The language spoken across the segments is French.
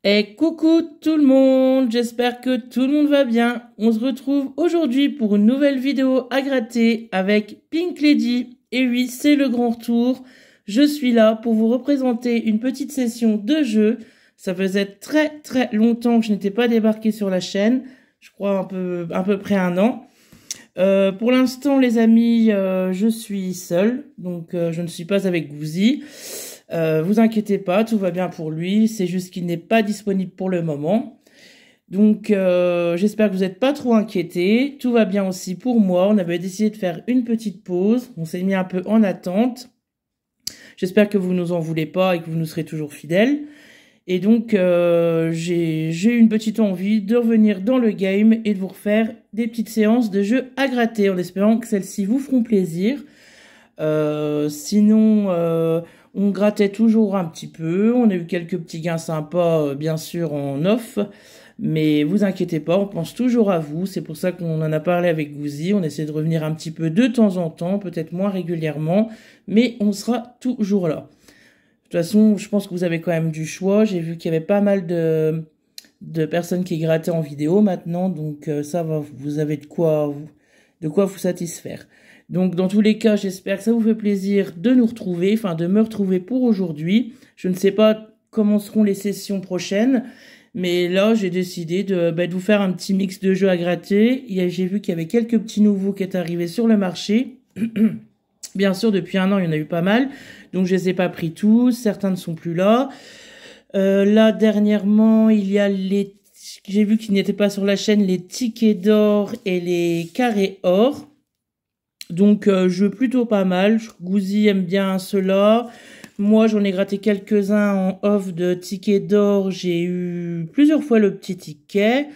Et coucou tout le monde, j'espère que tout le monde va bien. On se retrouve aujourd'hui pour une nouvelle vidéo à gratter avec Pink Lady. Et oui, c'est le grand retour. Je suis là pour vous représenter une petite session de jeu. Ça faisait très longtemps que je n'étais pas débarquée sur la chaîne. Je crois à peu près un an. Pour l'instant, les amis, je suis seule. Donc, je ne suis pas avec Gouzi. Vous inquiétez pas, tout va bien pour lui. C'est juste qu'il n'est pas disponible pour le moment. Donc, j'espère que vous n'êtes pas trop inquiétés. Tout va bien aussi pour moi. On avait décidé de faire une petite pause. On s'est mis un peu en attente. J'espère que vous nous en voulez pas et que vous nous serez toujours fidèles. Et donc, j'ai eu une petite envie de revenir dans le game et de vous refaire des petites séances de jeu à gratter en espérant que celles-ci vous feront plaisir. Sinon, on grattait toujours un petit peu. On a eu quelques petits gains sympas, bien sûr, en off. Mais vous inquiétez pas, on pense toujours à vous. C'est pour ça qu'on en a parlé avec Gouzi. On essaie de revenir un petit peu de temps en temps, peut-être moins régulièrement, mais on sera toujours là. De toute façon, je pense que vous avez quand même du choix. J'ai vu qu'il y avait pas mal de personnes qui grattaient en vidéo maintenant, donc ça va, vous avez de quoi vous satisfaire. Donc dans tous les cas, j'espère que ça vous fait plaisir de nous retrouver, enfin de me retrouver pour aujourd'hui. Je ne sais pas comment seront les sessions prochaines, mais là j'ai décidé de vous faire un petit mix de jeux à gratter. J'ai vu qu'il y avait quelques petits nouveaux qui étaient arrivés sur le marché. Bien sûr, depuis un an, il y en a eu pas mal. Donc, je les ai pas pris tous. Certains ne sont plus là. Là, dernièrement, il y a j'ai vu qu'ils n'étaient pas sur la chaîne, les tickets d'or et les carrés or. Donc, jeu plutôt pas mal. Gouzi aime bien ceux-là. Moi, j'en ai gratté quelques-uns en off de tickets d'or. J'ai eu plusieurs fois le petit ticket.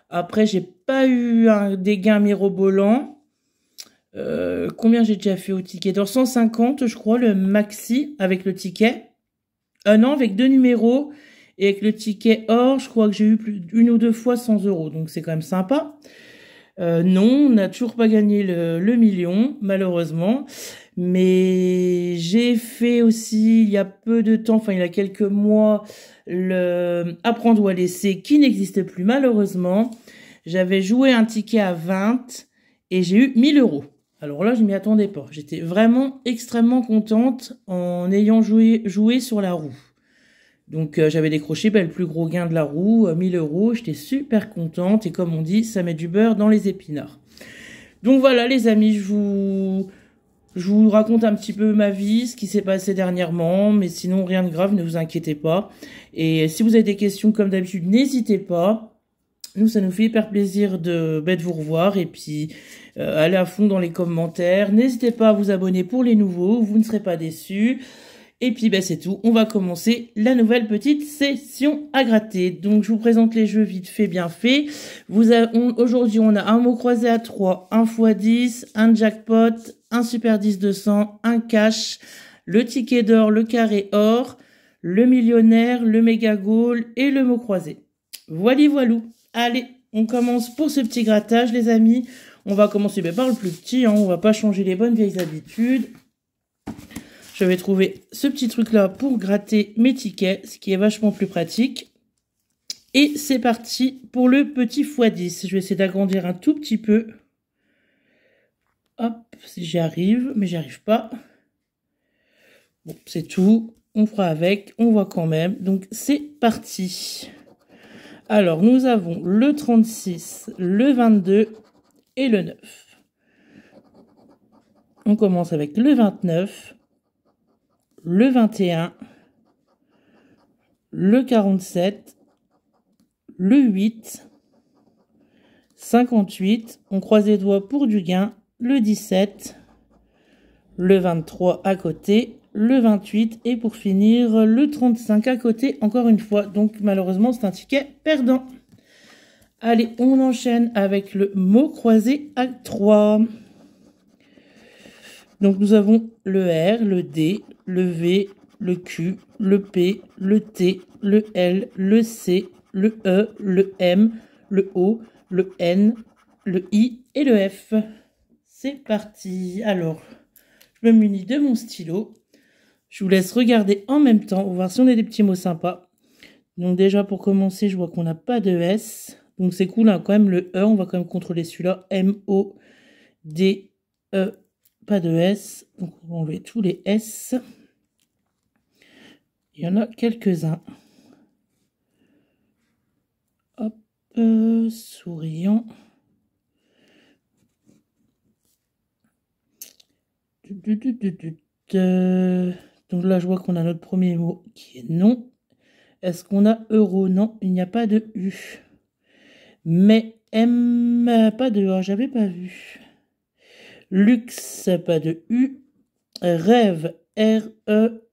Après, j'ai pas eu des gains mirobolants. Combien j'ai déjà fait au ticket d'or? 150, je crois, le maxi avec le ticket. Non, avec 2 numéros. Et avec le ticket or, je crois que j'ai eu une ou deux fois 100 euros. Donc c'est quand même sympa. Non, on n'a toujours pas gagné le million, malheureusement. Mais j'ai fait aussi, il y a peu de temps, enfin il y a quelques mois, le Apprendre ou à laisser, qui n'existe plus malheureusement. J'avais joué un ticket à 20 et j'ai eu 1000 euros. Alors là, je m'y attendais pas. J'étais vraiment extrêmement contente en ayant joué sur la roue. Donc j'avais décroché le plus gros gain de la roue, 1000 euros. J'étais super contente et comme on dit, ça met du beurre dans les épinards. Donc voilà les amis, je vous raconte un petit peu ma vie, ce qui s'est passé dernièrement, mais sinon rien de grave, ne vous inquiétez pas. Et si vous avez des questions comme d'habitude, n'hésitez pas. Nous, ça nous fait hyper plaisir de vous revoir et puis allez à fond dans les commentaires. N'hésitez pas à vous abonner pour les nouveaux, vous ne serez pas déçus. Et puis c'est tout, on va commencer la nouvelle petite session à gratter. Donc je vous présente les jeux vite fait, bien fait. Aujourd'hui on a un mot croisé à 3, un x10, un jackpot, un super 10 200, un cash, le ticket d'or, le carré or, le millionnaire, le méga goal et le mot croisé. Voilou. Allez, on commence pour ce petit grattage, les amis. On va commencer par le plus petit, hein. On va pas changer les bonnes vieilles habitudes. Je vais trouver ce petit truc-là pour gratter mes tickets, ce qui est vachement plus pratique. Et c'est parti pour le petit x10. Je vais essayer d'agrandir un tout petit peu. Hop, si j'y arrive, mais j'y arrive pas. Bon, c'est tout. On fera avec, on voit quand même. Donc, c'est parti. Alors, nous avons le 36, le 22 et le 9. On commence avec le 29, le 21, le 47, le 8, 58, on croise les doigts pour du gain, le 17, le 23 à côté, le 28 et pour finir le 35 à côté encore une fois. Donc malheureusement c'est un ticket perdant. Allez, on enchaîne avec le mot croisé à 3. Donc nous avons le R, le D, le V, le Q, le P, le T, le L, le C, le E, le M, le O, le N, le I et le F. C'est parti. Alors, je me munis de mon stylo. Je vous laisse regarder en même temps. On va voir si on a des petits mots sympas. Donc déjà pour commencer, je vois qu'on n'a pas de S. Donc c'est cool, hein, quand même le E, on va quand même contrôler celui-là. M-O-D-E, pas de S. Donc on va enlever tous les S. Il y en a quelques-uns. Hop, souriant. Donc là, je vois qu'on a notre premier mot qui est non. Est-ce qu'on a euro? Non, il n'y a pas de U. Mais M, pas de A, j'avais pas vu. Luxe, pas de U. Rêve, R-E-V-E.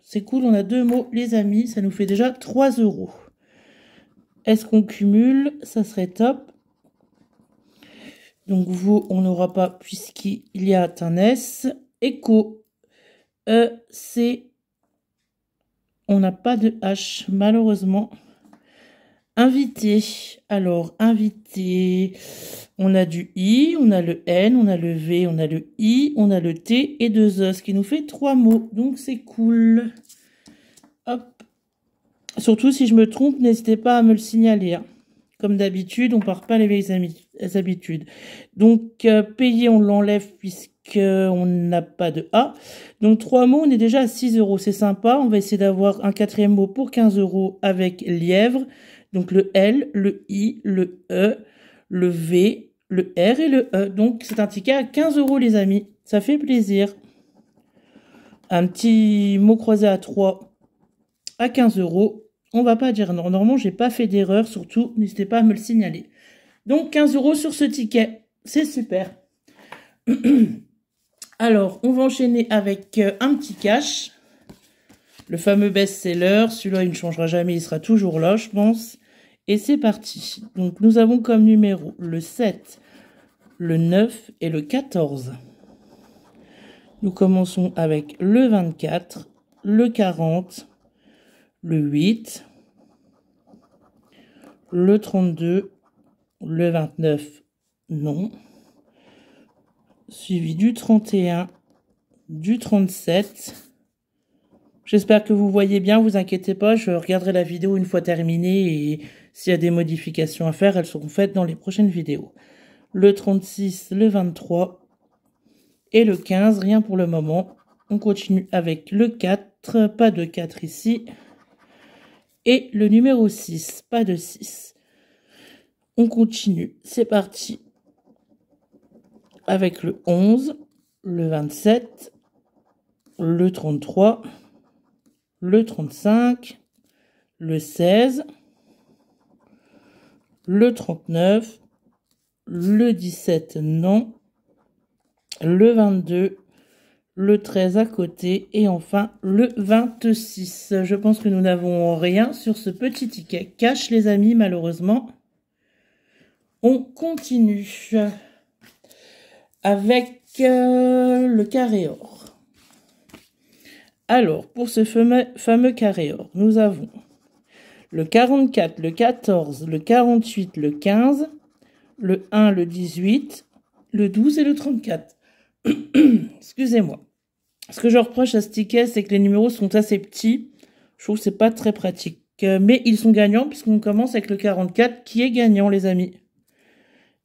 C'est cool, on a deux mots, les amis. Ça nous fait déjà 3 euros. Est-ce qu'on cumule? Ça serait top. Donc, vous, on n'aura pas, puisqu'il y a un S. Écho, E-C. On n'a pas de H, malheureusement. Invité. Alors, invité. On a du I, on a le N, on a le V, on a le I, on a le T et 2 E, ce qui nous fait 3 mots. Donc, c'est cool. Hop. Surtout, si je me trompe, n'hésitez pas à me le signaler. Hein. Comme d'habitude, on ne part pas les vieilles habitudes. Donc, payer, on l'enlève puisqu'on n'a pas de A. Donc, 3 mots, on est déjà à 6 euros. C'est sympa. On va essayer d'avoir un 4e mot pour 15 euros avec lièvre. Donc, le L, le I, le E, le V, le R et le E. Donc, c'est un ticket à 15 euros, les amis. Ça fait plaisir. Un petit mot croisé à 3 à 15 euros. On va pas dire non. Normalement, j'ai pas fait d'erreur. Surtout, n'hésitez pas à me le signaler. Donc, 15 euros sur ce ticket. C'est super. Alors, on va enchaîner avec un petit cash. Le fameux best-seller. Celui-là, il ne changera jamais. Il sera toujours là, je pense. Et c'est parti. Donc, nous avons comme numéro le 7, le 9 et le 14. Nous commençons avec le 24, le 40, le 8, le 32, le 29, non. Suivi du 31, du 37. J'espère que vous voyez bien, vous inquiétez pas, je regarderai la vidéo une fois terminée et s'il y a des modifications à faire, elles seront faites dans les prochaines vidéos. Le 36, le 23 et le 15, rien pour le moment. On continue avec le 4, pas de 4 ici. Et le numéro 6, pas de 6. On continue, c'est parti. Avec le 11, le 27, le 33, le 35, le 16, le 39, le 17, non, le 22, le 13 à côté et enfin le 26. Je pense que nous n'avons rien sur ce petit ticket cash, les amis, malheureusement. On continue avec le carré or. Alors, pour ce fameux carré or, nous avons le 44, le 14, le 48, le 15, le 1, le 18, le 12 et le 34. Excusez-moi. Ce que je reproche à ce ticket, c'est que les numéros sont assez petits. Je trouve que c'est pas très pratique. Mais ils sont gagnants puisqu'on commence avec le 44 qui est gagnant, les amis.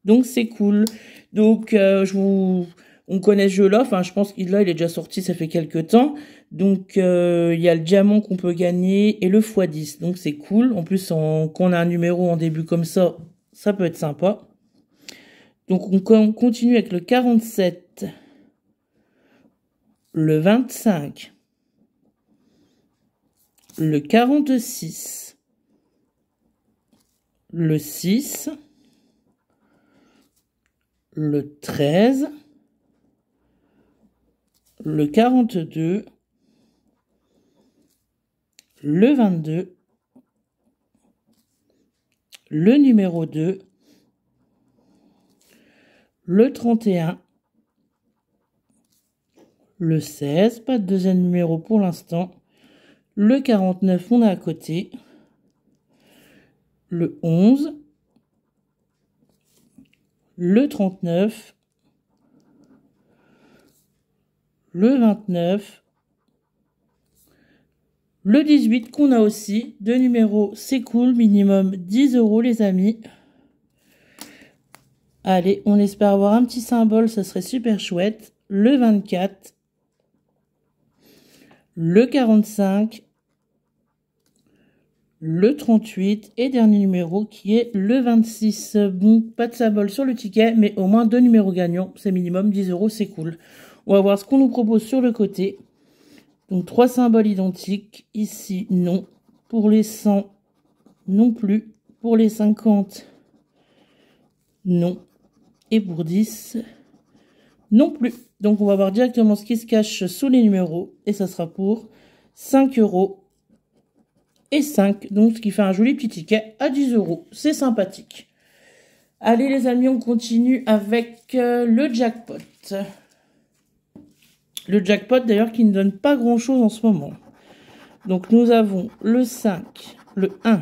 Donc, c'est cool. Donc, on connaît ce jeu-là. Enfin, je pense qu'il il est déjà sorti, ça fait quelques temps. Donc, il y a le diamant qu'on peut gagner et le x10. Donc, c'est cool. En plus, quand on a un numéro en début comme ça peut être sympa. Donc, on continue avec le 47, le 25, le 46, le 6, le 13, le 42, le 22, le numéro 2, le 31, le 16, pas de deuxième numéro pour l'instant, le 49, on est à côté, le 11, le 39, le 29, Le 18 qu'on a aussi. Deux numéros, c'est cool. Minimum 10 € les amis. Allez, on espère avoir un petit symbole, ça serait super chouette. Le 24. Le 45. Le 38 et dernier numéro qui est le 26. Bon, pas de symbole sur le ticket, mais au moins deux numéros gagnants. C'est minimum 10 €, c'est cool. On va voir ce qu'on nous propose sur le côté. Donc, trois symboles identiques. Ici, non. Pour les 100, non plus. Pour les 50, non. Et pour 10, non plus. Donc, on va voir directement ce qui se cache sous les numéros. Et ça sera pour 5 € et 5. Donc, ce qui fait un joli petit ticket à 10 €. C'est sympathique. Allez, les amis, on continue avec le jackpot. Le jackpot, d'ailleurs, qui ne donne pas grand-chose en ce moment. Donc, nous avons le 5, le 1,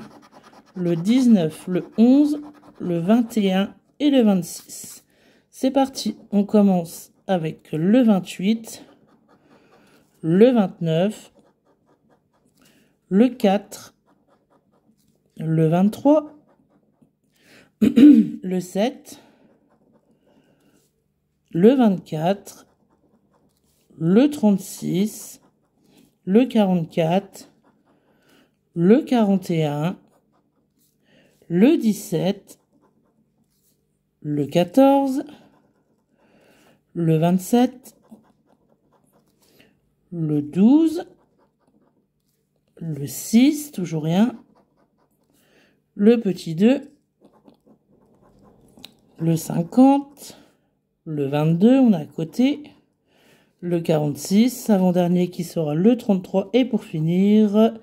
le 19, le 11, le 21 et le 26. C'est parti. On commence avec le 28, le 29, le 4, le 23, le 7, le 24, le 36, le 44, le 41, le 17, le 14, le 27, le 12, le 6, toujours rien, le petit 2, le 50, le 22, on a à côté, le 46, avant-dernier qui sera le 33, et pour finir,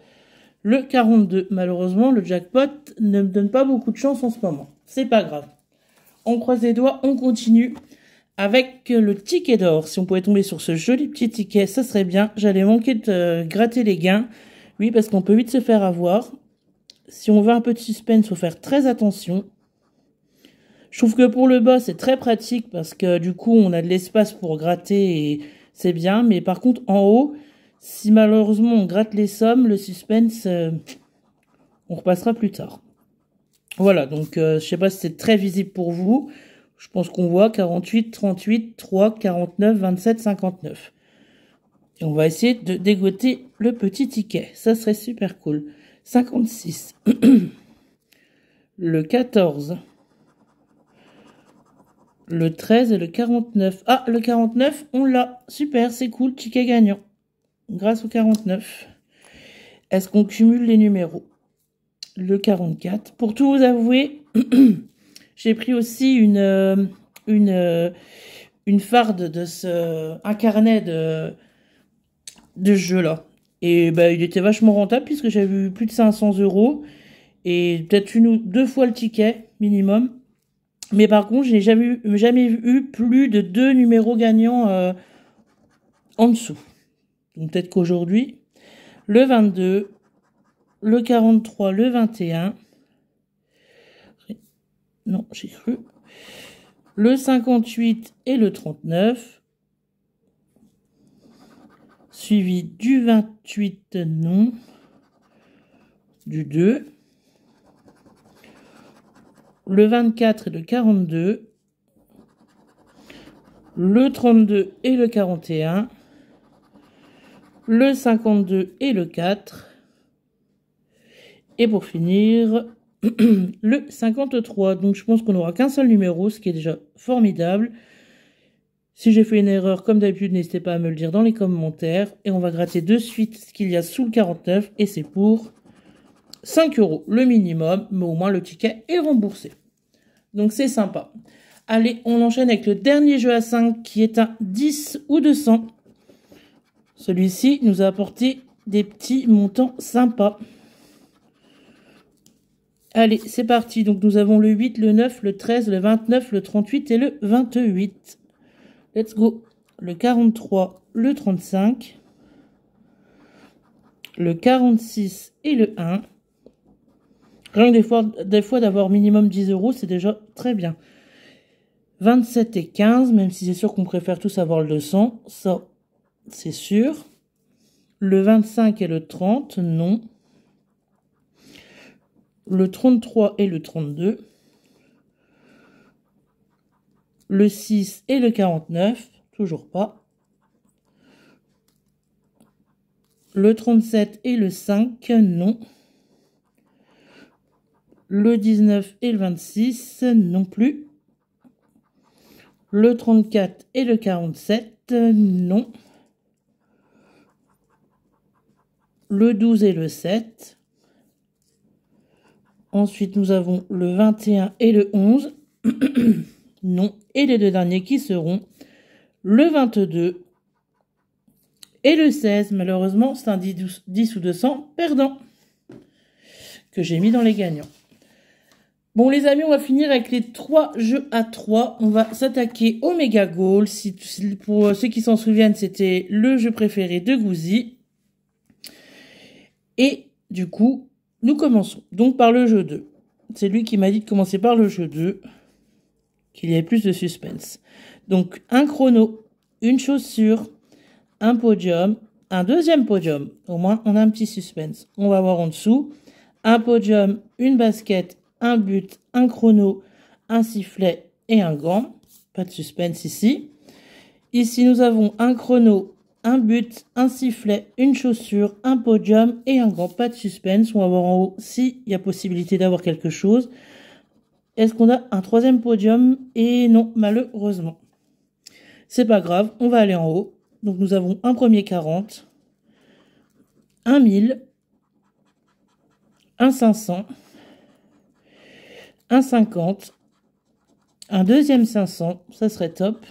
le 42. Malheureusement, le jackpot ne me donne pas beaucoup de chance en ce moment. C'est pas grave. On croise les doigts, on continue avec le ticket d'or. Si on pouvait tomber sur ce joli petit ticket, ça serait bien. J'allais manquer de gratter les gains. Oui, parce qu'on peut vite se faire avoir. Si on veut un peu de suspense, il faut faire très attention. Je trouve que pour le bas, c'est très pratique parce que du coup, on a de l'espace pour gratter et c'est bien. Mais par contre, en haut, si malheureusement on gratte les sommes, le suspense, on repassera plus tard. Voilà, donc je sais pas si c'est très visible pour vous. Je pense qu'on voit 48, 38, 3, 49, 27, 59. Et on va essayer de dégoter le petit ticket. Ça serait super cool. 56. Le 14. Le 13 et le 49. Ah, le 49, on l'a. Super, c'est cool. Ticket gagnant. Grâce au 49. Est-ce qu'on cumule les numéros? Le 44. Pour tout vous avouer, j'ai pris aussi une farde de un carnet de jeu là. Et ben, il était vachement rentable puisque j'avais eu plus de 500 € et peut-être une ou deux fois le ticket minimum. Mais par contre, je n'ai jamais eu plus de 2 numéros gagnants en dessous. Donc peut-être qu'aujourd'hui, le 22, le 43, le 21. Non, j'ai cru. Le 58 et le 39. Suivi du 28, non. Du 2. Le 24 et le 42. Le 32 et le 41. Le 52 et le 4. Et pour finir, le 53. Donc je pense qu'on n'aura qu'un seul numéro, ce qui est déjà formidable. Si j'ai fait une erreur, comme d'habitude, n'hésitez pas à me le dire dans les commentaires. Et on va gratter de suite ce qu'il y a sous le 49. Et c'est pour 5 €, le minimum. Mais au moins, le ticket est remboursé. Donc c'est sympa. Allez, on enchaîne avec le dernier jeu à 5 qui est un 10 ou 200. Celui-ci nous a apporté des petits montants sympas. Allez, c'est parti. Donc nous avons le 8, le 9, le 13, le 29, le 38 et le 28. Let's go. Le 43, le 35, le 46 et le 1. Rien que des fois d'avoir minimum 10 €, c'est déjà très bien. 27 et 15, même si c'est sûr qu'on préfère tous avoir le 200. Ça, c'est sûr. Le 25 et le 30, non. Le 33 et le 32. Le 6 et le 49, toujours pas. Le 37 et le 5, non. Le 19 et le 26, non plus. Le 34 et le 47, non. Le 12 et le 7. Ensuite, nous avons le 21 et le 11. Non. Et les deux derniers qui seront le 22 et le 16. Malheureusement, c'est un 10 ou 200 perdant que j'ai mis dans les gagnants. Bon, les amis, on va finir avec les 3 jeux à 3. On va s'attaquer au Mega Goal. Pour ceux qui s'en souviennent, c'était le jeu préféré de Gouzi. Et du coup, nous commençons donc par le jeu 2. C'est lui qui m'a dit de commencer par le jeu 2, qu'il y ait plus de suspense. Donc, un chrono, une chaussure, un podium, un deuxième podium. Au moins, on a un petit suspense. On va voir en dessous. Un podium, une basket, un but, un chrono, un sifflet et un gant. Pas de suspense ici. Ici, nous avons un chrono, un but, un sifflet, une chaussure, un podium et un gant. Pas de suspense. On va voir en haut s'il y a possibilité d'avoir quelque chose. Est-ce qu'on a un troisième podium? Et non, malheureusement. C'est pas grave, on va aller en haut. Donc nous avons un premier 40, un 1000, un 500, un 50, un deuxième 500, ça serait top,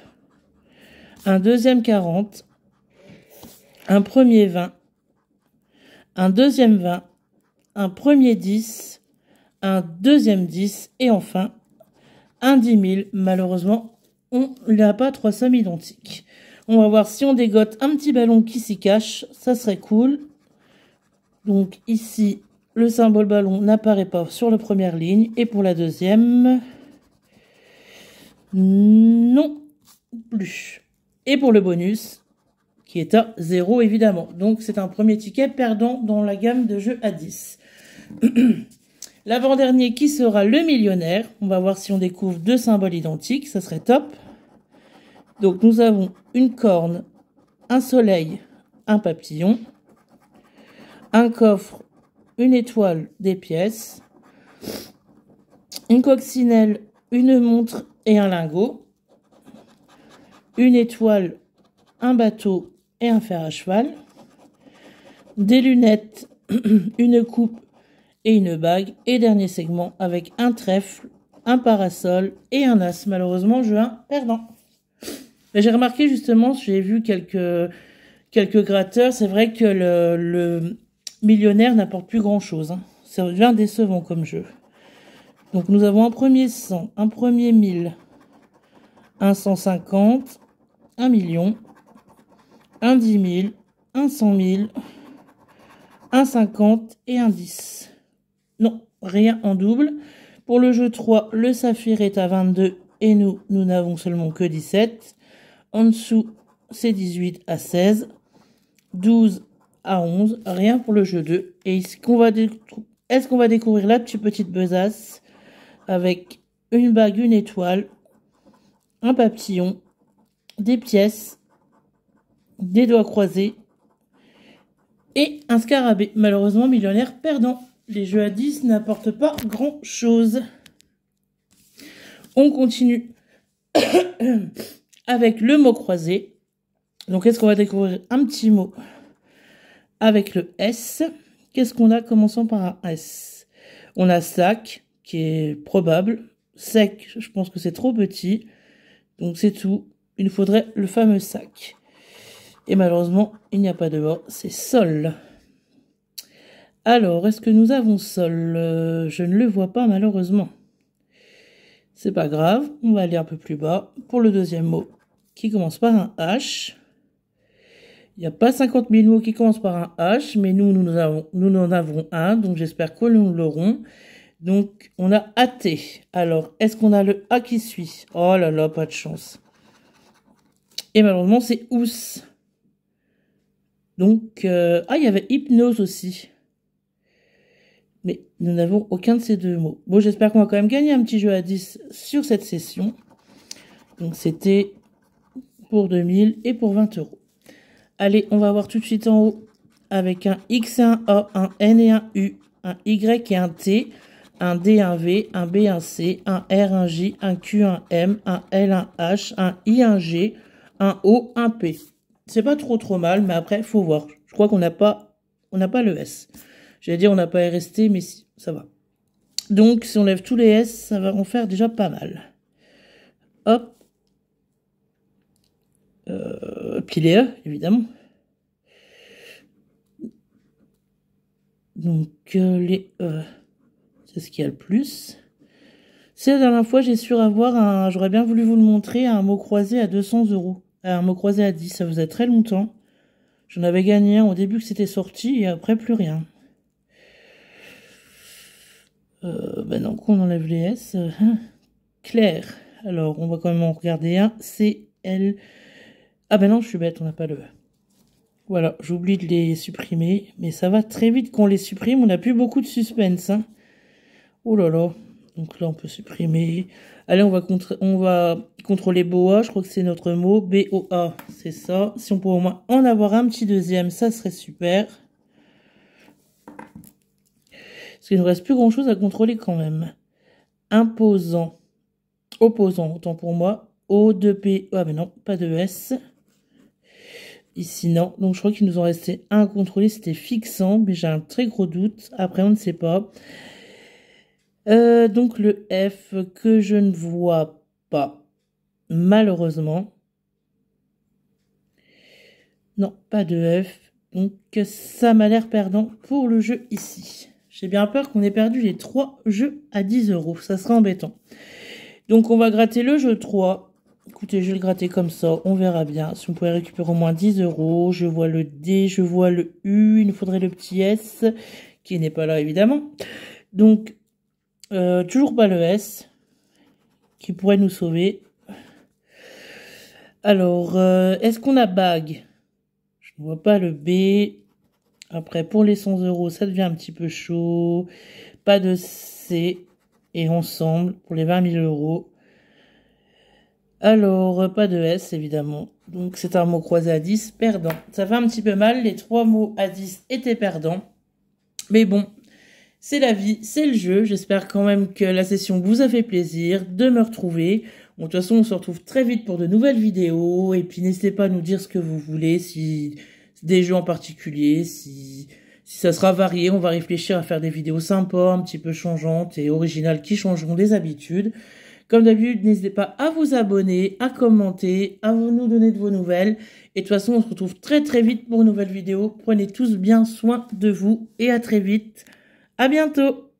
un deuxième 40, un premier 20, un deuxième 20, un premier 10, un deuxième 10 et enfin un 10 000. Malheureusement, on n'a pas 3 sommes identiques. On va voir si on dégote un petit ballon qui s'y cache, ça serait cool. Donc ici, le symbole ballon n'apparaît pas sur la première ligne. Et pour la deuxième, non plus. Et pour le bonus, qui est à 0 évidemment. Donc c'est un premier ticket perdant dans la gamme de jeux à 10. L'avant-dernier qui sera le millionnaire. On va voir si on découvre 2 symboles identiques, ça serait top. Donc nous avons une corne, un soleil, un papillon, un coffre, une étoile, des pièces, une coccinelle, une montre et un lingot, une étoile, un bateau et un fer à cheval, des lunettes, une coupe et une bague, et dernier segment avec un trèfle, un parasol et un as. Malheureusement, jeu 1 perdant. Mais j'ai remarqué justement, j'ai vu quelques gratteurs, c'est vrai que le millionnaire n'apporte plus grand chose. Hein. Ça devient décevant comme jeu. Donc nous avons un premier 100, un premier 1000, un 150, un million, un 10 000, un 100 000, un 50 et un 10. Non, rien en double. Pour le jeu 3, le saphir est à 22 et nous n'avons seulement que 17. En dessous, c'est 18 à 16, 12 à 11, rien pour le jeu 2. Et est-ce qu'on va découvrir la petite besace avec une bague, une étoile, un papillon, des pièces, des doigts croisés et un scarabée. Malheureusement, millionnaire perdant. Les jeux à 10 n'apportent pas grand-chose. On continue avec le mot croisé. Donc, est-ce qu'on va découvrir un petit mot avec le S? Qu'est-ce qu'on a commençant par un S? On a sac, qui est probable. Sec, je pense que c'est trop petit. Donc, c'est tout. Il nous faudrait le fameux sac. Et malheureusement, il n'y a pas de bas. C'est sol. Alors, est-ce que nous avons sol? Je ne le vois pas, malheureusement. C'est pas grave. On va aller un peu plus bas pour le deuxième mot, qui commence par un H. Il n'y a pas 50 000 mots qui commencent par un H, mais nous en avons un, donc j'espère que nous l'aurons. Donc, on a AT. Alors, est-ce qu'on a le A qui suit? Oh là là, pas de chance. Et malheureusement, c'est ous. Donc, il y avait hypnose aussi. Mais nous n'avons aucun de ces deux mots. Bon, j'espère qu'on va quand même gagner un petit jeu à 10 sur cette session. Donc, c'était pour 2000 et pour 20 €. Allez, on va voir tout de suite en haut avec un X et un A, un N et un U, un Y et un T, un D, un V, un B, un C, un R, un J, un Q, un M, un L, un H, un I, un G, un O, un P. C'est pas trop mal, mais après, faut voir. Je crois qu'on n'a pas le S. J'allais dire on n'a pas RST, mais si, ça va. Donc, si on lève tous les S, ça va en faire déjà pas mal. Hop. Puis les E, évidemment. Donc, les E, c'est ce qu'il y a le plus. C'est la dernière fois, j'ai su avoir un... J'aurais bien voulu vous le montrer, un mot croisé à 200 €. Un mot croisé à 10, ça faisait très longtemps. J'en avais gagné un au début que c'était sorti, et après, plus rien. Donc, on enlève les S. Claire. Alors, on va quand même en regarder un. C, L... Ah non, je suis bête, on n'a pas le E. Voilà, j'oublie de les supprimer, mais ça va très vite qu'on les supprime, on n'a plus beaucoup de suspense. Hein. Oh là là, donc là on peut supprimer. Allez, on va contrôler BOA, je crois que c'est notre mot, BOA, c'est ça. Si on pouvait au moins en avoir un petit deuxième, ça serait super. Parce qu'il ne reste plus grand chose à contrôler quand même. Imposant, opposant, autant pour moi. O2P, ah mais non, pas de S. Ici, non. Donc, je crois qu'il nous en restait un à contrôler. C'était fixant, mais j'ai un très gros doute. Après, on ne sait pas. Donc, le F que je ne vois pas, malheureusement. Non, pas de F. Donc, ça m'a l'air perdant pour le jeu ici. J'ai bien peur qu'on ait perdu les 3 jeux à 10 €. Ça sera embêtant. Donc, on va gratter le jeu 3. Écoutez, je vais le gratter comme ça, on verra bien. Si on pouvait récupérer au moins 10 €, je vois le D, je vois le U, il nous faudrait le petit S, qui n'est pas là évidemment. Donc, toujours pas le S, qui pourrait nous sauver. Alors, est-ce qu'on a bague? Je ne vois pas le B. Après, pour les 100 €, ça devient un petit peu chaud. Pas de C. Et ensemble, pour les 20 000 €. Alors, pas de S, évidemment. Donc, c'est un mot croisé à 10, perdant. Ça fait un petit peu mal, les 3 mots à 10 étaient perdants. Mais bon, c'est la vie, c'est le jeu. J'espère quand même que la session vous a fait plaisir de me retrouver. Bon, de toute façon, on se retrouve très vite pour de nouvelles vidéos. Et puis, n'hésitez pas à nous dire ce que vous voulez, si des jeux en particulier, si ça sera varié. On va réfléchir à faire des vidéos sympas, un petit peu changeantes et originales qui changeront des habitudes. Comme d'habitude, n'hésitez pas à vous abonner, à commenter, à nous donner de vos nouvelles. Et de toute façon, on se retrouve très vite pour une nouvelle vidéo. Prenez tous bien soin de vous et à très vite. À bientôt!